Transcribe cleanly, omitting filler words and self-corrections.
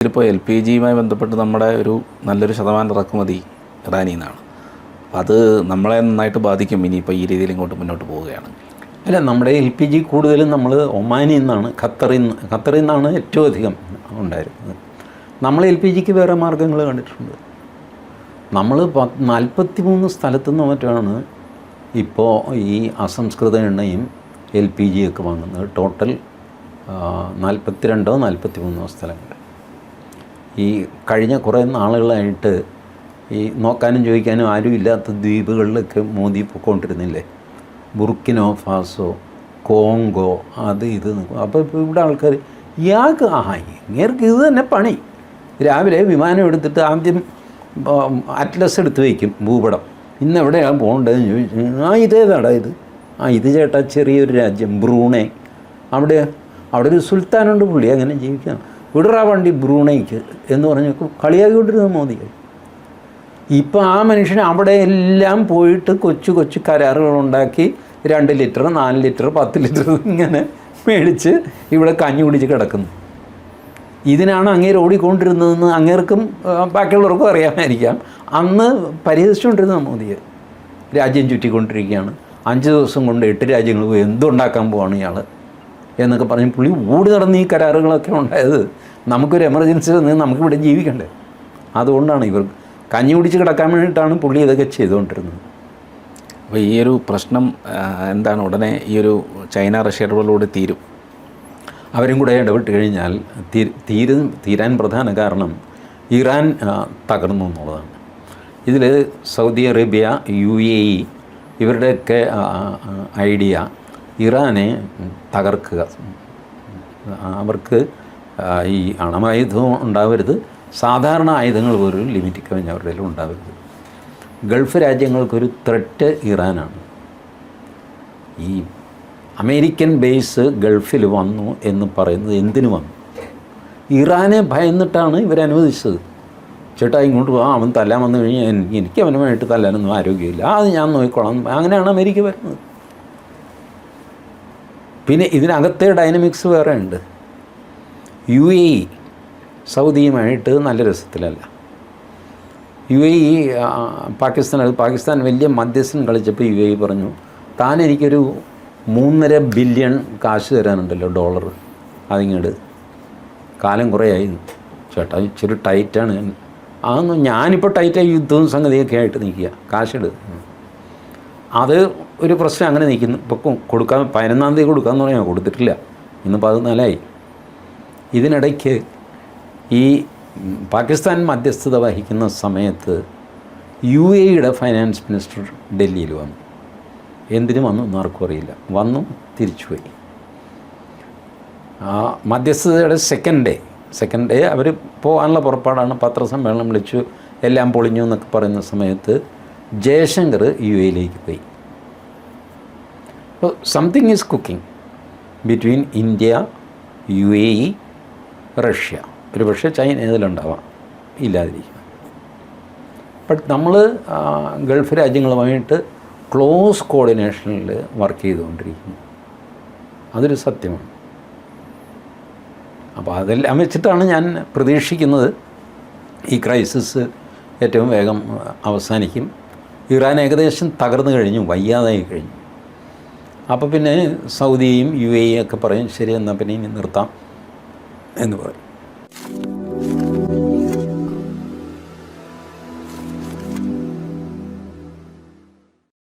ഇതിലിപ്പോൾ L P ജിയുമായി ബന്ധപ്പെട്ട് നമ്മുടെ ഒരു നല്ലൊരു ശതമാനം ഇറക്കുമതി ഇറാനിൽ നിന്നാണ്. അപ്പം അത് നമ്മളെ നന്നായിട്ട് ബാധിക്കും ഇനിയിപ്പോൾ ഈ രീതിയിൽ ഇങ്ങോട്ട് മുന്നോട്ട് പോവുകയാണെങ്കിൽ. അല്ല, നമ്മുടെ എൽ പി ജി കൂടുതലും നമ്മൾ ഒമാനിൽ നിന്നാണ്, ഖത്തറിൽ നിന്നാണ് ഏറ്റവും അധികം ഉണ്ടായിരുന്നത്. നമ്മൾ എൽ പി ജിക്ക് വേറെ മാർഗ്ഗങ്ങൾ കണ്ടിട്ടുണ്ട്. നമ്മൾ 43 സ്ഥലത്തുനിന്ന് മറ്റാണ് ഇപ്പോൾ ഈ അസംസ്കൃത എണ്ണയും എൽ പി ജിയൊക്കെ വാങ്ങുന്നത്. ടോട്ടൽ 42-43 സ്ഥലങ്ങൾ. ഈ കഴിഞ്ഞ കുറേ നാളുകളായിട്ട് ഈ നോക്കാനും ചോദിക്കാനും ആരും ഇല്ലാത്ത ദ്വീപുകളിലൊക്കെ മോദി പൊയ്ക്കൊണ്ടിരുന്നില്ലേ, ബുർക്കിനോ ഫാസോ, കോങ്കോ, അത് ഇത് നിൽക്കും. അപ്പോൾ ഇപ്പോൾ ഇവിടെ ആൾക്കാർ ഇയാൾക്ക് ഇങ്ങേർക്ക് ഇത് തന്നെ പണി. രാവിലെ വിമാനം എടുത്തിട്ട് ആദ്യം അറ്റ്ലസ് എടുത്ത് വയ്ക്കും, ഭൂപടം. ഇന്ന് എവിടെയാണ് പോകേണ്ടതെന്ന് ചോദിച്ചു. ഇതേതാടാ ഇത്? ഇത് ചേട്ടാ ചെറിയൊരു രാജ്യം ബ്രൂണൈ. അവിടെ ഒരു സുൽത്താനുണ്ട്, പുള്ളി അങ്ങനെ ജീവിക്കാം, വിടറാ വണ്ടി ബ്രൂണൈക്ക് എന്ന് പറഞ്ഞ് കളിയാക്കിക്കൊണ്ടിരുന്ന മോദിയെ. ഇപ്പോൾ ആ മനുഷ്യൻ അവിടെ എല്ലാം പോയിട്ട് കൊച്ചു കൊച്ചു കരാറുകളുണ്ടാക്കി 2 ലിറ്റർ 4 ലിറ്റർ 10 ലിറ്റർ ഇങ്ങനെ മേടിച്ച് ഇവിടെ കഞ്ഞി കുടിച്ച് കിടക്കുന്നു. ഇതിനാണ് അങ്ങേര് ഓടിക്കൊണ്ടിരുന്നതെന്ന് അങ്ങേർക്കും ബാക്കിയുള്ളവർക്കും അറിയാമായിരിക്കാം. അന്ന് പരിഹസിച്ചുകൊണ്ടിരുന്ന മോദിയെ. രാജ്യം ചുറ്റിക്കൊണ്ടിരിക്കുകയാണ്, 5 ദിവസം കൊണ്ട് 8 രാജ്യങ്ങൾ പോയി, എന്തുണ്ടാക്കാൻ പോവാണ് ഇയാൾ എന്നൊക്കെ പറഞ്ഞ് പുള്ളി ഓടി നടന്ന് ഈ കരാറുകളൊക്കെ ഉണ്ടായത്. നമുക്കൊരു എമർജൻസി വന്ന് നമുക്കിവിടെ ജീവിക്കണ്ടേ, അതുകൊണ്ടാണ് ഇവർ കഞ്ഞി കുടിച്ച് കിടക്കാൻ വേണ്ടിയിട്ടാണ് പുള്ളി ഇതൊക്കെ ചെയ്തുകൊണ്ടിരുന്നത്. അപ്പോൾ ഈ ഒരു പ്രശ്നം എന്താണ്, ഉടനെ ഈ ഒരു ചൈന റഷ്യ ഇടപെടലോട് തീരും? അവരും കൂടെ ഇടപെട്ട് കഴിഞ്ഞാൽ തീരാൻ പ്രധാന കാരണം ഇറാൻ തകർന്നു എന്നുള്ളതാണ്. ഇതിൽ സൗദി അറേബ്യ, UAE ഇവരുടെയൊക്കെ ഐഡിയ ഇറാനെ തകർക്കുക. അവർക്ക് ഈ അണവായുധവും ഉണ്ടാവരുത്, സാധാരണ ആയുധങ്ങൾ പോലും ലിമിറ്റ് കവിഞ്ഞ് അവരുടെ ഉണ്ടാവരുത്. ഗൾഫ് രാജ്യങ്ങൾക്കൊരു ത്രെറ്റ് ഇറാനാണ്. ഈ അമേരിക്കൻ ബേസ് ഗൾഫിൽ വന്നു എന്ന് പറയുന്നത് എന്തിനു വന്നു? ഇറാനെ ഭയന്നിട്ടാണ് ഇവരനുവദിച്ചത്. ചേട്ടാ ഇങ്ങോട്ട് പോകാം, അവൻ തല്ലാൻ വന്നു കഴിഞ്ഞാൽ എനിക്ക് അവനുമായിട്ട് തല്ലാനൊന്നും ആരോഗ്യമില്ല, അത് ഞാൻ നോക്കിക്കോളാം. അങ്ങനെയാണ് അമേരിക്ക വരുന്നത്. പിന്നെ ഇതിനകത്തെ ഡൈനമിക്സ് വേറെ ഉണ്ട്. UAE സൗദിയുമായിട്ട് നല്ല രസത്തിലല്ല. UAE പാകിസ്ഥാൻ വലിയ മധ്യസ്ഥൻ കളിച്ചപ്പോൾ UAE പറഞ്ഞു, താൻ എനിക്കൊരു 3.5 ബില്യൺ കാശ് തരാനുണ്ടല്ലോ, ഡോളർ, അതിങ്ങോട്ട് കാലം കുറേയായി ചേട്ടാ, ഇച്ചിരി ടൈറ്റാണ്. അതൊന്നും ഞാനിപ്പോൾ ടൈറ്റായി യുദ്ധവും സംഗതിയൊക്കെ ആയിട്ട് നിൽക്കുക, കാശിട്. അത് ഒരു പ്രശ്നം അങ്ങനെ നിൽക്കുന്നു. ഇപ്പോൾ കൊടുക്കാൻ 11-ാം തീയതി കൊടുക്കാമെന്ന് പറഞ്ഞാൽ കൊടുത്തിട്ടില്ല, ഇന്ന് 14-ആയി. ഇതിനിടയ്ക്ക് ഈ പാകിസ്ഥാൻ മധ്യസ്ഥത വഹിക്കുന്ന സമയത്ത് UAEയുടെ ഫൈനാൻസ് മിനിസ്റ്റർ ഡൽഹിയിൽ വന്നു. എന്തിനു വന്നു എന്നാർക്കും അറിയില്ല, വന്നു തിരിച്ചുപോയി. മധ്യസ്ഥതയുടെ സെക്കൻഡ് ഡേ അവർ പോകാനുള്ള പുറപ്പാടാണ്. പത്രസമ്മേളനം വിളിച്ചു, എല്ലാം പൊളിഞ്ഞു എന്നൊക്കെ പറയുന്ന സമയത്ത് ജയശങ്കർ UAEയിലേക്ക് പോയി. അപ്പോൾ something is cooking between India, UAE, Russia. ഒരു പക്ഷേ ചൈന ഇതിലുണ്ടാവാം, ഇല്ലാതിരിക്കുക. ബട്ട് നമ്മൾ ഗൾഫ് രാജ്യങ്ങളുമായിട്ട് ക്ലോസ് കോർഡിനേഷനിൽ വർക്ക് ചെയ്തുകൊണ്ടിരിക്കുന്നു, അതൊരു സത്യമാണ്. അപ്പോൾ അതെല്ലാം വെച്ചിട്ടാണ് ഞാൻ പ്രതീക്ഷിക്കുന്നത് ഈ ക്രൈസിസ് ഏറ്റവും വേഗം അവസാനിക്കും. ഇറാൻ ഏകദേശം തകർന്നു കഴിഞ്ഞു, വയ്യാതായി കഴിഞ്ഞു. അപ്പോൾ പിന്നെ സൗദിയും UAE ഒക്കെ പറയും ശരി എന്നാൽ പിന്നെ ഇനി നിർത്താം എന്ന് പറയും.